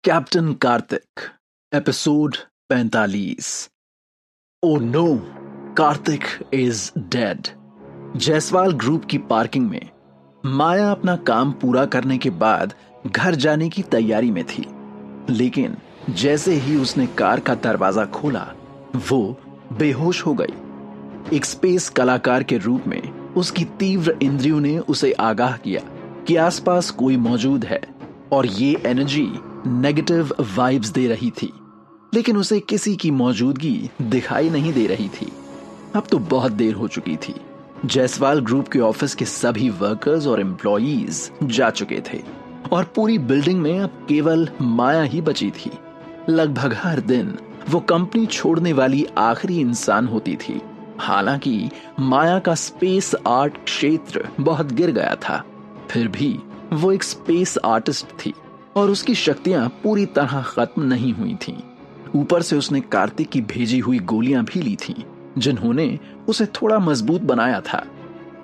Captain Kartik, episode 45। Oh no, Kartik is dead. Jaiswal group की parking में माया अपना काम पूरा करने के बाद घर जाने की तैयारी में थी, लेकिन जैसे ही उसने कार का दरवाजा खोला वो बेहोश हो गई। एक स्पेस कलाकार के रूप में उसकी तीव्र इंद्रियों ने उसे आगाह किया कि आसपास कोई मौजूद है और ये एनर्जी नेगेटिव वाइब्स दे रही थी, लेकिन उसे किसी की मौजूदगी दिखाई नहीं दे रही थी। अब तो बहुत देर हो चुकी थी। जायसवाल ग्रुप के ऑफिस के सभी वर्कर्स और एम्प्लॉयज जा चुके थे और पूरी बिल्डिंग में अब केवल माया ही बची थी। लगभग हर दिन वो कंपनी छोड़ने वाली आखिरी इंसान होती थी। हालांकि माया का स्पेस आर्ट क्षेत्र बहुत गिर गया था, फिर भी वो एक स्पेस आर्टिस्ट थी और उसकी शक्तियां पूरी तरह खत्म नहीं हुई थीं। ऊपर से उसने कार्तिक की भेजी हुई गोलियां भी ली थीं, जिन्होंने उसे थोड़ा मजबूत बनाया था।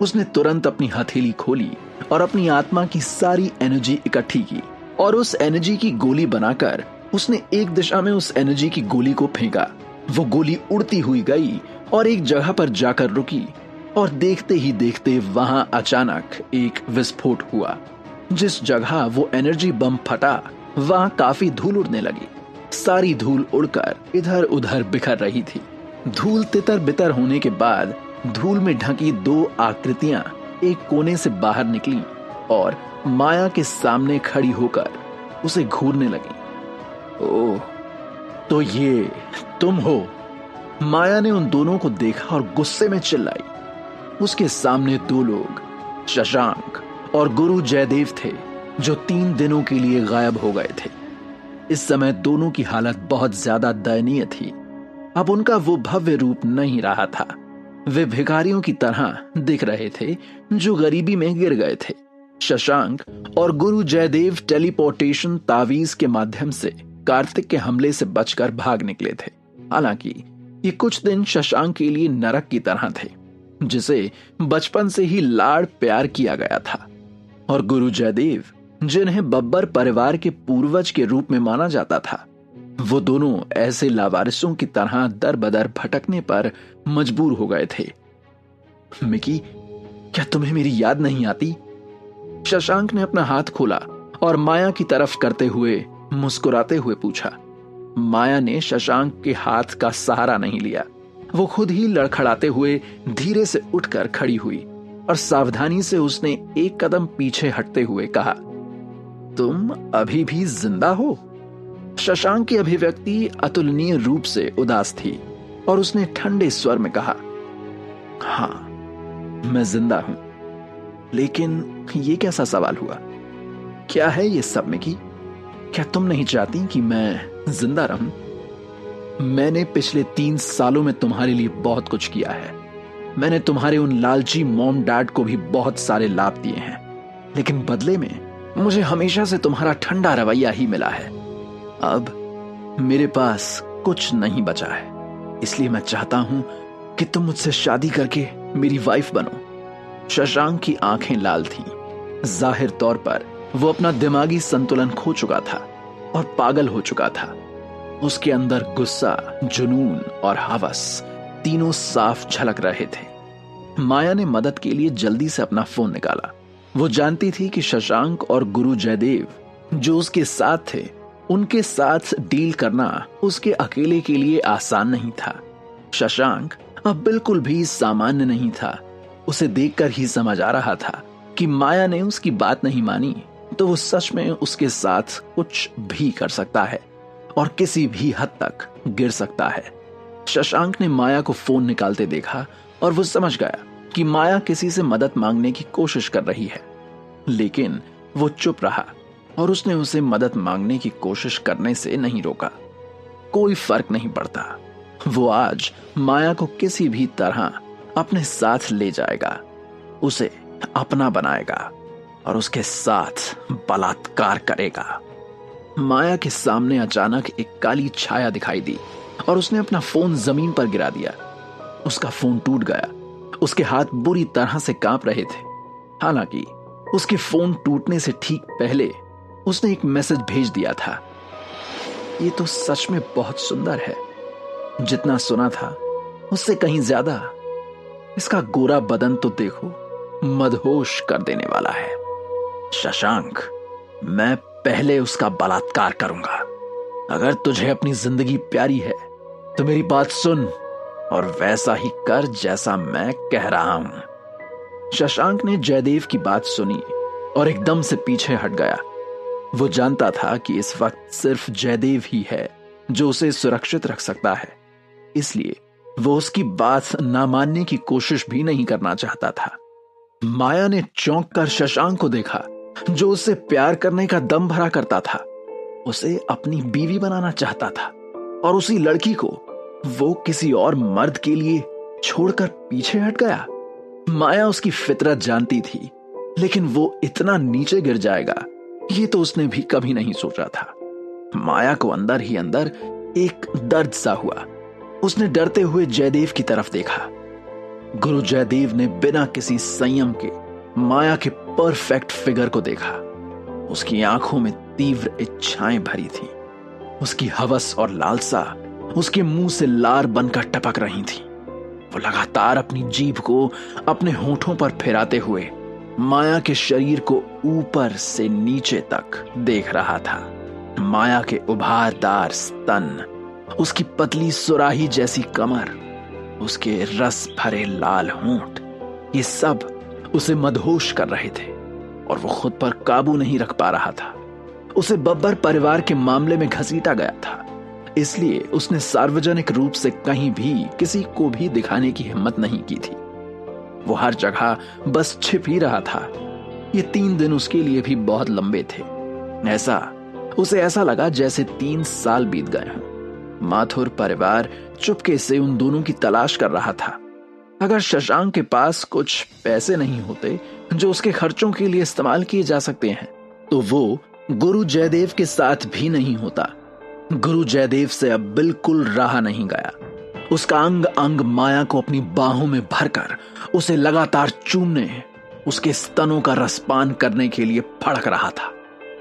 उसने तुरंत अपनी हथेली खोली और अपनी आत्मा की सारी एनर्जी इकट्ठी की और उस एनर्जी की गोली बनाकर उसने एक दिशा में उस एनर्जी की गोली को फेंका। वो गोली उड़ती हुई गई और एक जगह पर जाकर रुकी और देखते ही देखते वहां अचानक एक विस्फोट हुआ। जिस जगह वो एनर्जी बम फटा वहां काफी धूल उड़ने लगी। सारी धूल उड़कर इधर उधर बिखर रही थी। धूल तितर बितर होने के बाद धूल में ढकी दो आकृतियां एक कोने से बाहर निकली और माया के सामने खड़ी होकर उसे घूरने लगी। ओह, तो ये तुम हो? माया ने उन दोनों को देखा और गुस्से में चिल्लाई। उसके सामने दो लोग, शशांक और गुरु जयदेव थे, जो 3 दिनों के लिए गायब हो गए थे। इस समय दोनों की हालत बहुत ज्यादा दयनीय थी। अब उनका वो भव्य रूप नहीं रहा था। वे भिखारियों की तरह दिख रहे थे जो गरीबी में गिर गए थे। शशांक और गुरु जयदेव टेलीपोर्टेशन तावीज के माध्यम से कार्तिक के हमले से बचकर भाग निकले थे। हालांकि ये कुछ दिन शशांक के लिए नरक की तरह थे, जिसे बचपन से ही लाड़ प्यार किया गया था। और गुरु जयदेव, जिन्हें बब्बर परिवार के पूर्वज के रूप में माना जाता था, वो दोनों ऐसे लावारिसों की तरह दर बदर भटकने पर मजबूर हो गए थे। मिकी, क्या तुम्हें मेरी याद नहीं आती? शशांक ने अपना हाथ खोला और माया की तरफ करते हुए मुस्कुराते हुए पूछा। माया ने शशांक के हाथ का सहारा नहीं लिया। वो खुद ही लड़खड़ाते हुए धीरे से उठकर खड़ी हुई और सावधानी से उसने एक कदम पीछे हटते हुए कहा, तुम अभी भी जिंदा हो? शशांक की अभिव्यक्ति अतुलनीय रूप से उदास थी और उसने ठंडे स्वर में कहा, हां, मैं जिंदा हूं। लेकिन ये कैसा सवाल हुआ? क्या है ये सब, मिकी? क्या तुम नहीं चाहती कि मैं जिंदा रहूं? मैंने पिछले 3 सालों में तुम्हारे लिए बहुत कुछ किया है। मैंने तुम्हारे उन लालची मॉम डैड को भी बहुत सारे लाभ दिए हैं, लेकिन बदले में मुझे हमेशा से तुम्हारा ठंडा रवैया ही मिला है। अब मेरे पास कुछ नहीं बचा है, इसलिए मैं चाहता हूं कि तुम मुझसे शादी करके मेरी वाइफ बनो। शशांक की आंखें लाल थीं। जाहिर तौर पर वो अपना दिमागी संतुलन खो चुका था और पागल हो चुका था। उसके अंदर गुस्सा, जुनून और हवस तीनों साफ झलक रहे थे। माया ने मदद के लिए जल्दी से अपना फोन निकाला। वो जानती थी कि शशांक और गुरु जयदेव, जो उसके साथ थे, उनके साथ डील करना उसके अकेले के लिए आसान नहीं था। शशांक अब बिल्कुल भी सामान्य नहीं था। उसे देखकर ही समझ आ रहा था कि माया ने उसकी बात नहीं मानी तो वो सच में उसके साथ कुछ भी कर सकता है और किसी भी हद तक गिर सकता है। शशांक ने माया को फोन निकालते देखा और वो समझ गया कि माया किसी से मदद मांगने की कोशिश कर रही है, लेकिन वो चुप रहा और उसने उसे मदद मांगने की कोशिश करने से नहीं रोका। कोई फर्क नहीं पड़ता, वो आज माया को किसी भी तरह अपने साथ ले जाएगा, उसे अपना बनाएगा और उसके साथ बलात्कार करेगा। माया के सामने अचानक एक काली छाया दिखाई दी और उसने अपना फोन जमीन पर गिरा दिया। उसका फोन टूट गया। उसके हाथ बुरी तरह से कांप रहे थे। हालांकि उसके फोन टूटने से ठीक पहले उसने एक मैसेज भेज दिया था। ये तो सच में बहुत सुंदर है। जितना सुना था उससे कहीं ज्यादा। इसका गोरा बदन तो देखो, मदहोश कर देने वाला है। शशांक, मैं पहले उसका बलात्कार करूंगा। अगर तुझे अपनी जिंदगी प्यारी है तो मेरी बात सुन और वैसा ही कर जैसा मैं कह रहा हूं। शशांक ने जयदेव की बात सुनी और एकदम से पीछे हट गया। वो जानता था कि इस वक्त सिर्फ जयदेव ही है जो उसे सुरक्षित रख सकता है, इसलिए वो उसकी बात ना मानने की कोशिश भी नहीं करना चाहता था। माया ने चौंक कर शशांक को देखा, जो उससे प्यार करने का दम भरा करता था, उसे अपनी बीवी बनाना चाहता था, और उसी लड़की को वो किसी और मर्द के लिए छोड़कर पीछे हट गया। माया उसकी फितरत जानती थी, लेकिन वो इतना नीचे गिर जाएगा ये तो उसने भी कभी नहीं सोचा था। माया को अंदर ही अंदर एक दर्द सा हुआ। उसने डरते हुए जयदेव की तरफ देखा। गुरु जयदेव ने बिना किसी संयम के माया के परफेक्ट फिगर को देखा। उसकी आंखों में तीव्र इच्छाएं भरी थी। उसकी हवस और लालसा उसके मुंह से लार बनकर टपक रही थी। वो लगातार अपनी जीभ को अपने होठों पर फिराते हुए माया के शरीर को ऊपर से नीचे तक देख रहा था। माया के उभारदार स्तन, उसकी पतली सुराही जैसी कमर, उसके रस भरे लाल होंठ, ये सब उसे मदहोश कर रहे थे और वो खुद पर काबू नहीं रख पा रहा था। उसे बब्बर परिवार के मामले में घसीटा गया था, इसलिए उसने सार्वजनिक रूप से कहीं भी किसी को भी दिखाने की हिम्मत नहीं की थी। वो हर जगह बस छिप ही रहा था। ये 3 दिन उसके लिए भी बहुत लंबे थे। उसे ऐसा लगा जैसे 3 साल बीत गए हों। माथुर परिवार चुपके से उन दोनों की तलाश कर रहा था। अगर शशांक के पास कुछ पैसे नहीं होते जो उसके खर्चों के लिए इस्तेमाल किए जा सकते हैं, तो वो गुरु जयदेव के साथ भी नहीं होता। गुरु जयदेव से अब बिल्कुल रहा नहीं गया। उसका अंग अंग माया को अपनी बाहों में भरकर उसे लगातार चूमने, उसके स्तनों का रसपान करने के लिए फड़क रहा था।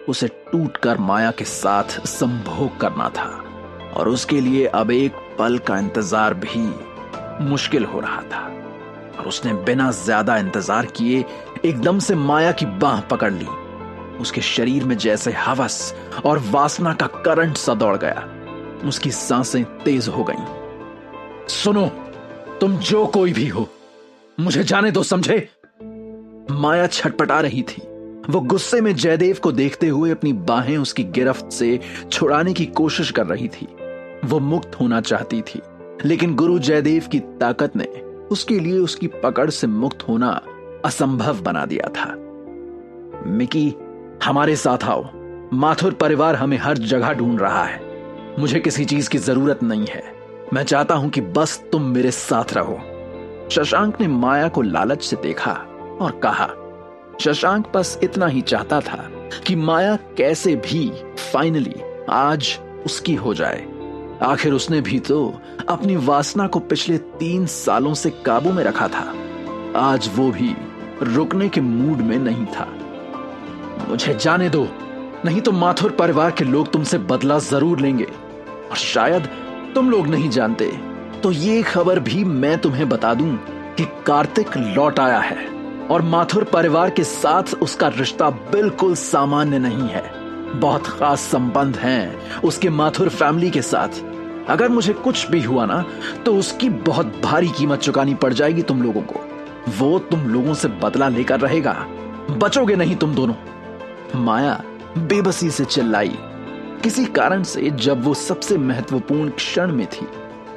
उसे टूटकर माया के साथ संभोग करना था और उसके लिए अब एक पल का इंतजार भी मुश्किल हो रहा था। और उसने बिना ज्यादा इंतजार किए एकदम से माया की बाह पकड़ ली। उसके शरीर में जैसे हवस और वासना का करंट सा दौड़ गया। उसकी सांसें तेज हो गईं। सुनो, तुम जो कोई भी हो, मुझे जाने दो, समझे? माया छटपटा रही थी। वो गुस्से में जयदेव को देखते हुए अपनी बाहें उसकी गिरफ्त से छुड़ाने की कोशिश कर रही थी। वो मुक्त होना चाहती थी, लेकिन गुरु जयदेव की ताकत ने उसके लिए उसकी पकड़ से मुक्त होना असंभव बना दिया था। मिकी, हमारे साथ आओ। माथुर परिवार हमें हर जगह ढूंढ रहा है। मुझे किसी चीज की जरूरत नहीं है। मैं चाहता हूं कि बस तुम मेरे साथ रहो। शशांक ने माया को लालच से देखा और कहा। शशांक बस इतना ही चाहता था कि माया कैसे भी फाइनली आज उसकी हो जाए। आखिर उसने भी तो अपनी वासना को पिछले 3 सालों से काबू में रखा था। आज वो भी रुकने के मूड में नहीं था। मुझे जाने दो, नहीं तो माथुर परिवार के लोग तुमसे बदला जरूर लेंगे। और शायद तुम लोग नहीं जानते तो ये खबर भी मैं तुम्हें बता दूं कि कार्तिक लौट आया है और माथुर परिवार के साथ उसका रिश्ता बिल्कुल सामान्य नहीं है। बहुत खास संबंध हैं उसके माथुर फैमिली के साथ। अगर मुझे कुछ भी हुआ ना तो उसकी बहुत भारी कीमत चुकानी पड़ जाएगी तुम लोगों को। वो तुम लोगों से बदला लेकर रहेगा। बचोगे नहीं तुम दोनों। माया बेबसी से चिल्लाई। किसी कारण से जब वो सबसे महत्वपूर्ण क्षण में थी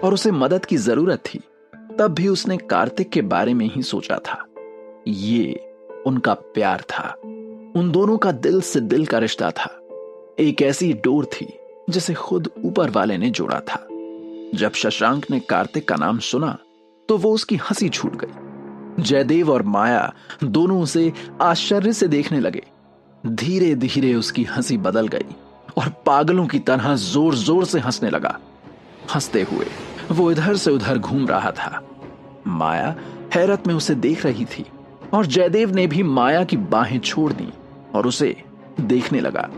और उसे मदद की जरूरत थी, तब भी उसने कार्तिक के बारे में ही सोचा था। ये उनका प्यार था। उन दोनों का दिल से दिल का रिश्ता था। एक ऐसी डोर थी जिसे खुद ऊपर वाले ने जोड़ा था। जब शशांक ने कार्तिक का नाम सुना तो वो उसकी हंसी छूट गई। जयदेव और माया दोनों उसे आश्चर्य से देखने लगे। धीरे धीरे उसकी हंसी बदल गई और पागलों की तरह जोर जोर से हंसने लगा। हंसते हुए वो इधर से उधर घूम रहा था। माया हैरत में उसे देख रही थी और जयदेव ने भी माया की बाहें छोड़ दी और उसे देखने लगा।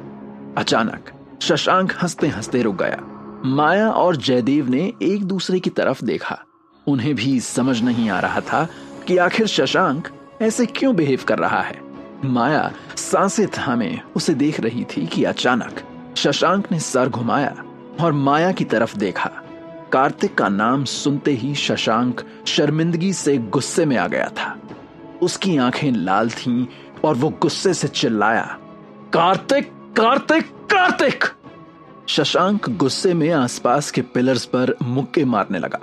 अचानक शशांक हंसते हंसते रुक गया। माया और जयदेव ने एक दूसरे की तरफ देखा। उन्हें भी समझ नहीं आ रहा था कि आखिर शशांक ऐसे क्यों बिहेव कर रहा है। माया सांसें थामे उसे देख रही थी कि अचानक शशांक ने सर घुमाया और माया की तरफ देखा। कार्तिक का नाम सुनते ही शशांक शर्मिंदगी से गुस्से में आ गया था। उसकी आंखें लाल थीं और वो गुस्से से चिल्लाया, कार्तिक कार्तिक कार्तिक। शशांक गुस्से में आसपास के पिलर्स पर मुक्के मारने लगा।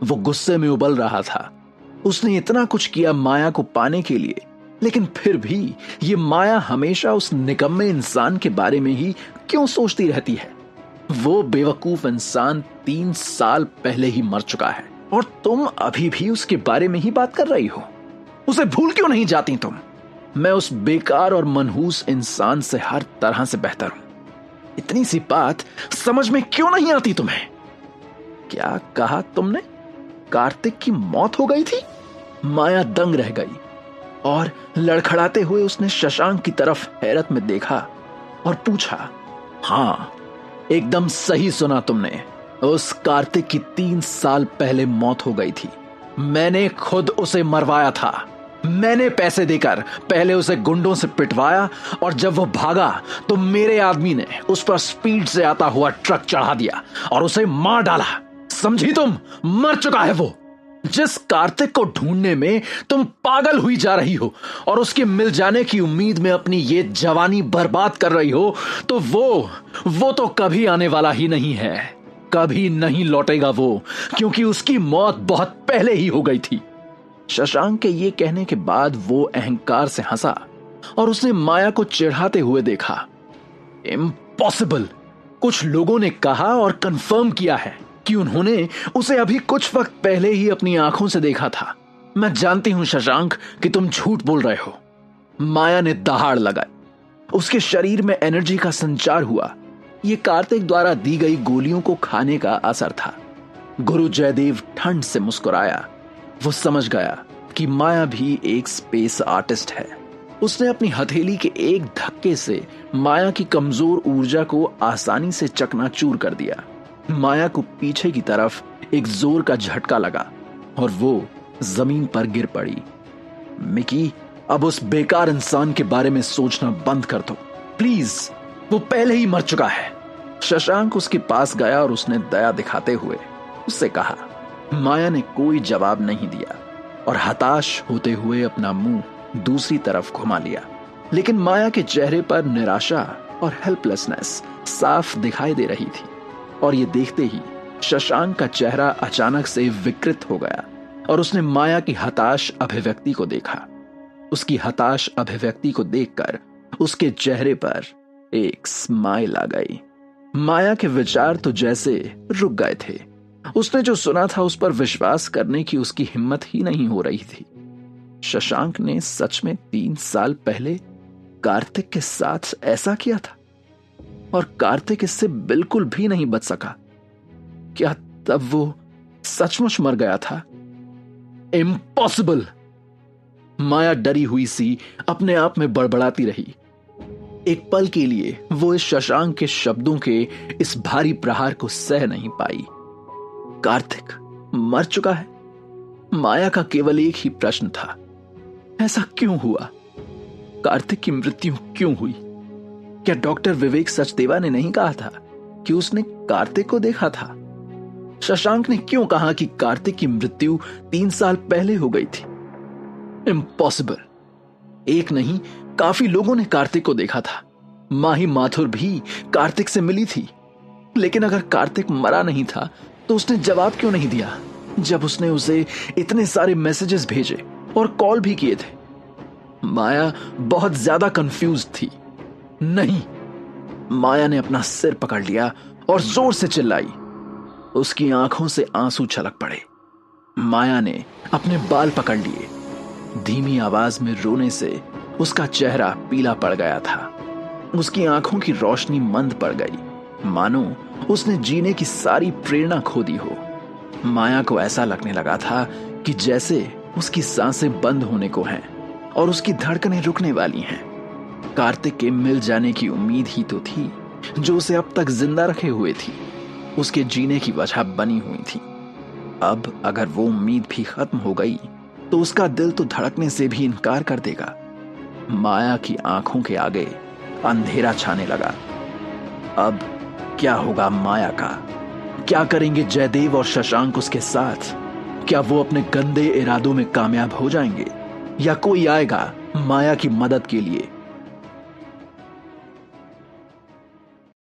वो गुस्से में उबल रहा था। उसने इतना कुछ किया माया को पाने के लिए, लेकिन फिर भी ये माया हमेशा उस निकम्मे इंसान के बारे में ही क्यों सोचती रहती है। वो बेवकूफ इंसान 3 साल पहले ही मर चुका है और तुम अभी भी उसके बारे में ही बात कर रही हो। उसे भूल क्यों नहीं जाती तुम? मैं उस बेकार और मनहूस इंसान से हर तरह से बेहतर हूं। इतनी सी बात समझ में क्यों नहीं आती तुम्हें? क्या कहा तुमने? कार्तिक की मौत हो गई थी? माया दंग रह गई और लड़खड़ाते हुए उसने शशांक की तरफ हैरत में देखा और पूछा, हाँ, एकदम सही सुना तुमने। उस कार्तिक की 3 साल पहले मौत हो गई थी। मैंने खुद उसे मरवाया था। मैंने पैसे देकर पहले उसे गुंडों से पिटवाया और जब वो भागा तो मेरे आदमी ने उस पर स्पीड से आता हुआ ट्रक चढ़ा दिया और उसे मार डाला। समझी तुम? मर चुका है वो। जिस कार्तिक को ढूंढने में तुम पागल हुई जा रही हो और उसके मिल जाने की उम्मीद में अपनी ये जवानी बर्बाद कर रही हो, तो वो तो कभी आने वाला ही नहीं है। कभी नहीं लौटेगा वो, क्योंकि उसकी मौत बहुत पहले ही हो गई थी। शशांक के ये कहने के बाद वो अहंकार से हंसा और उसने माया को चिढ़ाते हुए देखा। इम्पॉसिबल। कुछ लोगों ने कहा और कंफर्म किया है कि उन्होंने उसे अभी कुछ वक्त पहले ही अपनी आंखों से देखा था। मैं जानती हूं शशांक कि तुम झूठ बोल रहे हो। माया ने दहाड़ लगाई। उसके शरीर में एनर्जी का संचार हुआ। यह कार्तिक द्वारा दी गई गोलियों को खाने का असर था। गुरु जयदेव ठंड से मुस्कुराया। वो समझ गया कि माया भी एक स्पेस आर्टिस्ट है। उसने अपनी हथेली के एक धक्के से माया की कमजोर ऊर्जा को आसानी से चकनाचूर कर दिया। माया को पीछे की तरफ एक जोर का झटका लगा और वो जमीन पर गिर पड़ी। मिकी, अब उस बेकार इंसान के बारे में सोचना बंद कर दो प्लीज। वो पहले ही मर चुका है। शशांक उसके पास गया और उसने दया दिखाते हुए उससे कहा। माया ने कोई जवाब नहीं दिया और हताश होते हुए अपना मुंह दूसरी तरफ घुमा लिया। लेकिन माया के चेहरे पर निराशा और हेल्पलेसनेस साफ दिखाई दे रही थी और ये देखते ही शशांक का चेहरा अचानक से विकृत हो गया और उसने माया की हताश अभिव्यक्ति को देखा। उसकी हताश अभिव्यक्ति को देखकर उसके चेहरे पर एक स्माइल आ गई। माया के विचार तो जैसे रुक गए थे। उसने जो सुना था उस पर विश्वास करने की उसकी हिम्मत ही नहीं हो रही थी। शशांक ने सच में 3 साल पहले कार्तिक के साथ ऐसा किया था और कार्तिक इससे बिल्कुल भी नहीं बच सका। क्या तब वो सचमुच मर गया था? इम्पॉसिबल। माया डरी हुई सी अपने आप में बड़बड़ाती रही। एक पल के लिए वो इस शशांक के शब्दों के इस भारी प्रहार को सह नहीं पाई। कार्तिक मर चुका है? माया का केवल एक ही प्रश्न था, ऐसा क्यों हुआ? कार्तिक की मृत्यु क्यों हुई? क्या डॉक्टर विवेक सचदेवा ने नहीं कहा था कि उसने कार्तिक को देखा था? शशांक ने क्यों कहा कि कार्तिक की मृत्यु 3 साल पहले हो गई थी? इम्पॉसिबल। एक नहीं, काफी लोगों ने कार्तिक को देखा था। माही माथुर भी कार्तिक से मिली थी। लेकिन अगर कार्तिक मरा नहीं था तो उसने जवाब क्यों नहीं दिया जब उसने उसे इतने सारे मैसेजेस भेजे और कॉल भी किए थे? माया बहुत ज्यादा कंफ्यूज थी। नहीं। माया ने अपना सिर पकड़ लिया और जोर से चिल्लाई। उसकी आंखों से आंसू छलक पड़े। माया ने अपने बाल पकड़ लिए। धीमी आवाज में रोने से उसका चेहरा पीला पड़ गया था। उसकी आंखों की रोशनी मंद पड़ गई, मानो उसने जीने की सारी प्रेरणा खो दी हो। माया को ऐसा लगने लगा था कि जैसे उसकी सांसें बंद होने को हैं और उसकी धड़कनें रुकने वाली हैं। कार्तिक के मिल जाने की उम्मीद ही तो थी, जो उसे अब तक जिंदा रखे हुए थी, उसके जीने की वजह बनी हुई थी। अब अगर वो उम्मीद भी खत्म हो गई तो उसका दिल तो धड़कने से भी इनकार कर देगा। माया की आंखों के आगे अंधेरा छाने लगा। अब क्या होगा माया का? क्या करेंगे जयदेव और शशांक उसके साथ? क्या वो अपने गंदे इरादों में कामयाब हो जाएंगे या कोई आएगा माया की मदद के लिए